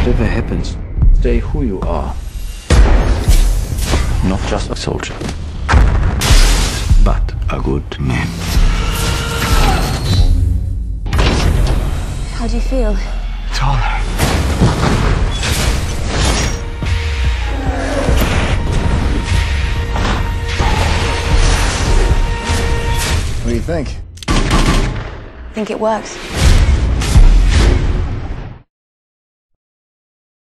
Whatever happens, stay who you are. Not just a soldier, but a good man. How do you feel? Taller. What do you think? Think it works?